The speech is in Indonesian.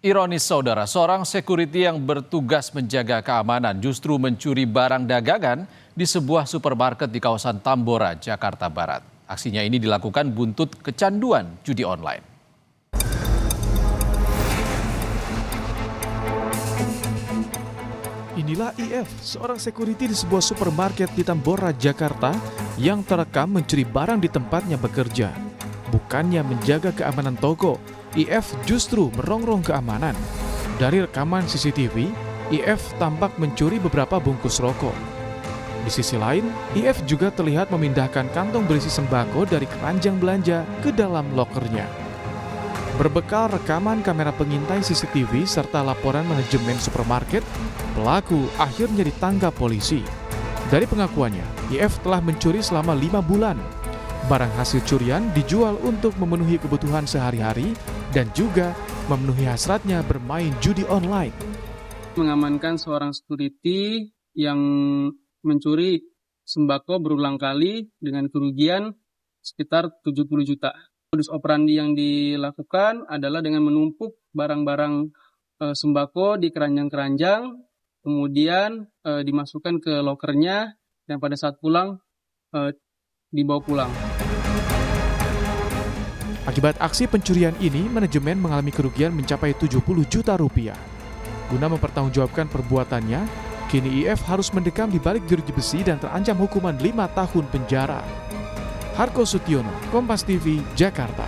Ironis saudara, seorang security yang bertugas menjaga keamanan justru mencuri barang dagangan di sebuah supermarket di kawasan Tambora, Jakarta Barat. Aksinya ini dilakukan buntut kecanduan judi online. Inilah IF, seorang security di sebuah supermarket di Tambora, Jakarta yang terekam mencuri barang di tempatnya bekerja. Bukannya menjaga keamanan toko, IF justru merongrong keamanan. Dari rekaman CCTV, IF tampak mencuri beberapa bungkus rokok. Di sisi lain, IF juga terlihat memindahkan kantong berisi sembako dari keranjang belanja ke dalam lokernya. Berbekal rekaman kamera pengintai CCTV serta laporan manajemen supermarket, pelaku akhirnya ditangkap polisi. Dari pengakuannya, IF telah mencuri selama 5 bulan. Barang hasil curian dijual untuk memenuhi kebutuhan sehari-hari dan juga memenuhi hasratnya bermain judi online. Mengamankan seorang security yang mencuri sembako berulang kali dengan kerugian sekitar 70 juta. Modus operandi yang dilakukan adalah dengan menumpuk barang-barang sembako di keranjang-keranjang, kemudian dimasukkan ke lokernya dan pada saat pulang dibawa pulang. Akibat aksi pencurian ini, manajemen mengalami kerugian mencapai 70 juta rupiah. Guna mempertanggungjawabkan perbuatannya, kini IF harus mendekam di balik jeruji besi dan terancam hukuman 5 tahun penjara. Harko Sutyono, Kompas TV, Jakarta.